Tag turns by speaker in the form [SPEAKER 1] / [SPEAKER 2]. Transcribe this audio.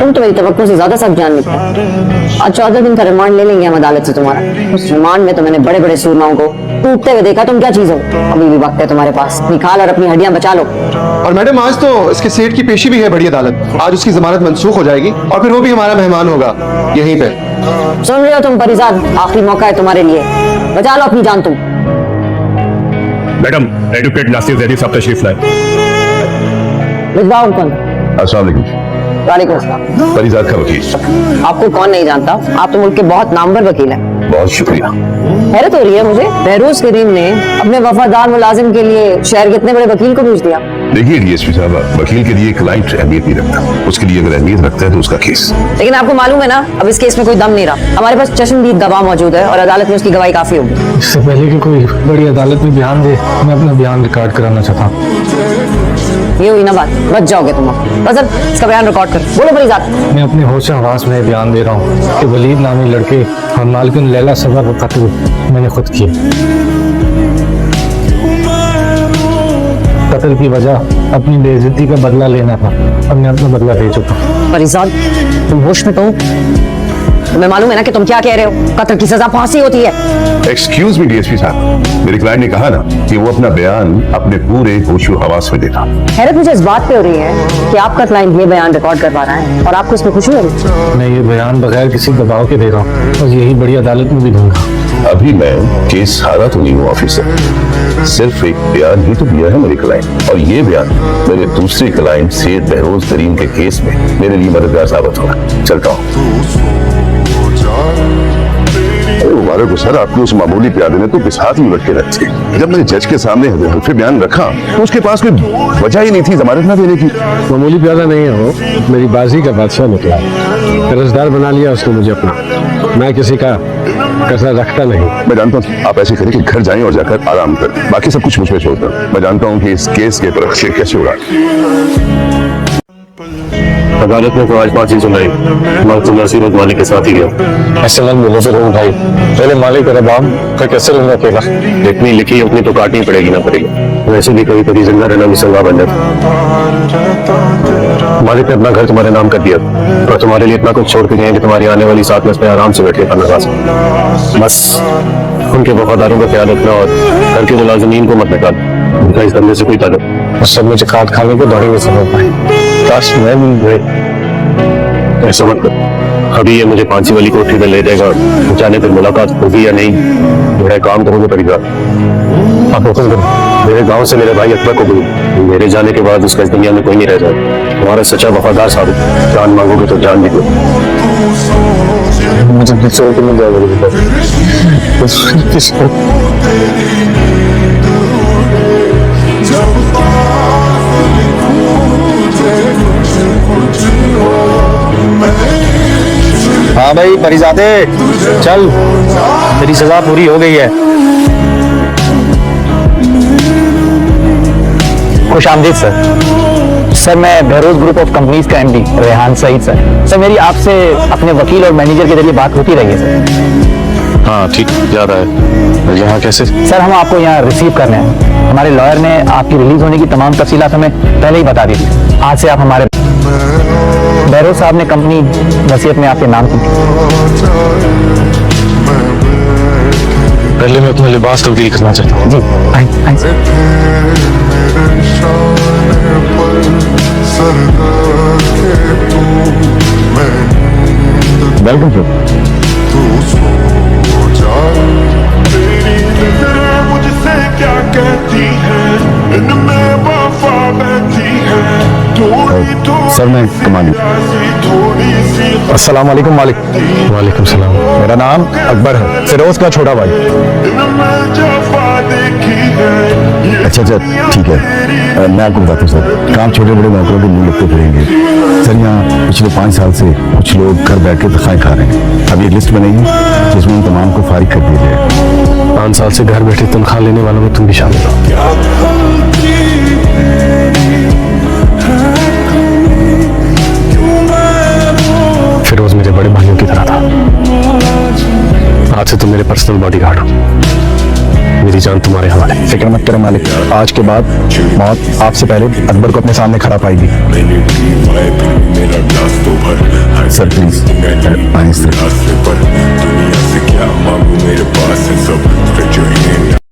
[SPEAKER 1] तुम तो मेरी तवक्को से ज्यादा सब जान लेते हो। आज 14 दिन का रिमांड ले लेंगे हम अदालत से तुम्हारा। उस रिमांड में तो मैंने बड़े बड़े सूरमाओं को टूटते हुए देखा। तुम क्या चीज हो? अभी भी वक्त है तुम्हारे पास, निकाल और अपनी हड्डियां बचा लो।
[SPEAKER 2] और मैडम आज तो इसके सेठ की पेशी भी है बड़ी अदालत। आज उसकी जमानत मंसूख हो जाएगी और फिर वो भी हमारा मेहमान होगा यहीं पे।
[SPEAKER 1] सुन रहे हो तुम परिजाद, आखिरी मौका है तुम्हारे लिए, बचा लो अपनी जान तुम।
[SPEAKER 3] मैडम, एडवोकेट नासिर जैदी साहब तशरीफ लाए।
[SPEAKER 1] मिसबाह कौन?
[SPEAKER 4] अस्सलाम वालेकुम।
[SPEAKER 1] वालेकुम अस्सलाम।
[SPEAKER 4] परिजाद का वकील।
[SPEAKER 1] आपको कौन नहीं जानता, आप तो मुल्क के बहुत नामवर वकील हैं।
[SPEAKER 4] बहुत शुक्रिया।
[SPEAKER 1] हैरत हो रही है मुझे, बहरोज करीम ने अपने वफादार मुलाजिम के लिए शहर के इतने बड़े वकील को भेज दिया।
[SPEAKER 4] देखिए डीएसपी साहब, वकील के लिए क्लाइंट अहमियत नहीं रखता, उसके लिए अगर अहमियत रखता है तो उसका केस।
[SPEAKER 1] लेकिन आपको मालूम है ना, अब इस केस में कोई दम नहीं रहा। हमारे पास चश्मदीद गवाह मौजूद है और अदालत में उसकी गवाही काफी होगी।
[SPEAKER 5] इससे पहले कि कोई बड़ी अदालत में बयान दे, मैं अपना बयान रिकॉर्ड कराना चाहता हूँ।
[SPEAKER 1] ये हुई ना बात, बच जाओगे तुम। बस अब इसका बयान रिकॉर्ड कर। बोलो परिजाद।
[SPEAKER 5] मैं अपने होश हवास में बयान दे रहा हूँ कि वलीद नामी लड़के और मालकिन लैला सबा का कत्ल मैंने खुद किया। कत्ल की वजह अपनी बेइज्जती का बदला लेना था और मैं अपना बदला ले चुका।
[SPEAKER 1] परिजाद, तुम होश में तो हो? तुम्हें मालूम है ना कि तुम क्या कह रहे हो? कत्ल की सजा फांसी होती है।
[SPEAKER 4] एक्सक्यूज मी डीएसपी साहब, मेरे क्लाइंट ने कहा ना कि वो अपना बयान अपने पूरे होशो हवास में देता।
[SPEAKER 1] हैरत मुझे इस बात पे हो रही है कि आपका क्लाइंट ये बयान रिकॉर्ड करवा रहा है और आपको इसमें खुशी हो रही है।
[SPEAKER 5] मैं ये बयान बगैर किसी दबाव के दे रहा हूँ और यही बड़ी अदालत में भी दूंगा।
[SPEAKER 4] अभी मैं केस हारा तो नहीं हूँ ऑफिसर, सिर्फ एक बयान ही तो दिया है मेरे क्लाइंट, और ये बयान मेरे दूसरे क्लाइंट सैयद बहरोज करीम के केस में मेरे लिए मददगार साबित होगा। चलता हूँ। मुबारक हो सर, आपने उस मामूली प्यादे ने तो बिसात में लटके रखे। जब मैंने जज के सामने हल्फे बयान रखा तो उसके पास कोई वजह ही नहीं थी जमानत न देने की।
[SPEAKER 6] मामूली प्यादा नहीं है वो, मेरी बाजी का बादशाह निकला। कर्जदार बना लिया उसने मुझे अपना। मैं किसी का कर्जा रखता नहीं।
[SPEAKER 4] मैं जानता हूँ आप ऐसे करें कि घर जाएं और जाकर आराम करें, बाकी सब कुछ मुझ पे छोड़ता हूं। मैं जानता हूँ कि इस केस के तरफ कैसे होगा।
[SPEAKER 3] अदालत में तो आज फांसी सुनाई, नासिर उस मालिक के साथ ही गया।
[SPEAKER 5] ऐसे लग मिले फिर भाई, पहले मालिक और अबाम फिर कैसे लूंगा अकेला।
[SPEAKER 3] जितनी लिखी उतनी तो काटनी पड़ेगी ना पड़ेगी। वैसे भी कभी कभी जिंदा रहना मुसलमान बन जाता। मालिक ने अपना घर तुम्हारे नाम कर दिया और तुम्हारे लिए इतना कुछ छोड़ के गए कि तुम्हारी आने वाली 7 में आराम से बैठे बस उनके वफादारों का ख्याल रखना और घर के मुलाजिमीन को मत निकाल, उनका इस धंधे से कोई ताल्लुक।
[SPEAKER 5] सब मुझे काट खाने को दौड़ेंगे समझ पाए। काश मैं भी
[SPEAKER 3] ऐसा मत कर। अभी ये मुझे फांसी वाली कोठरी में ले जाएगा, जाने फिर मुलाकात होगी या नहीं, मेरा काम करोगे परिवार।
[SPEAKER 5] आप हुक्म करो।
[SPEAKER 3] मेरे गांव से मेरे भाई अकबर को भी, मेरे जाने के बाद उसका इस दुनिया में कोई नहीं रह जाए। तुम्हारा सच्चा वफादार साबित, जान मांगोगे तो जान भी दो।
[SPEAKER 5] मुझे किसी को नहीं जाएगा।
[SPEAKER 6] हाँ भाई परिजादे, चल, तेरी सजा पूरी हो गई है।
[SPEAKER 7] खुश आमदीद सर, मैं बहरोज ग्रुप ऑफ कंपनीज का एमडी रेहान सईद सर, मेरी आपसे अपने वकील और मैनेजर के जरिए बात होती रही है सर।
[SPEAKER 3] हाँ ठीक, याद आया। यहाँ कैसे?
[SPEAKER 7] सर हम आपको यहाँ रिसीव करने हैं। हमारे लॉयर ने आपकी रिलीज होने की तमाम तफसीलात हमें पहले ही बता दी थी। आज से आप हमारे। बहरोज साहब ने कंपनी वसीयत में आपके नाम की।
[SPEAKER 5] पहले मैं अपना लिबास तब्दील करना चाहता हूँ।
[SPEAKER 7] जी आए सर।
[SPEAKER 4] Welcome sir. सर मैं कमांडी।
[SPEAKER 6] अस्सलाम वालेकुम मालिक।
[SPEAKER 5] वालेकुम सलाम।
[SPEAKER 6] मेरा नाम अकबर है, फिरोज का छोटा भाई।
[SPEAKER 4] अच्छा ठीक है, मैं आपको बताता हूँ सर, काम छोटे बड़े नौकरों के मुंह लगते फिरेंगे सर। यहाँ पिछले 5 साल से कुछ लोग घर बैठ के तनख्वाहें खा रहे हैं। अभी एक लिस्ट बनेगी जिसमें उन तमाम को फारिग कर दिया जाए।
[SPEAKER 5] 5 साल से घर बैठे तनख्वाह लेने वालों में तुम भी शामिल हो। फिरोज मेरे बड़े भाइयों की तरह था। आज से तुम मेरे पर्सनल बॉडीगार्ड हो। मेरी जान तुम्हारे हवाले।
[SPEAKER 6] फिक्र मत करो मालिक, आज के बाद मौत आपसे पहले अकबर को अपने सामने खड़ा पाएगी।
[SPEAKER 4] सर प्लीज आहिस्ते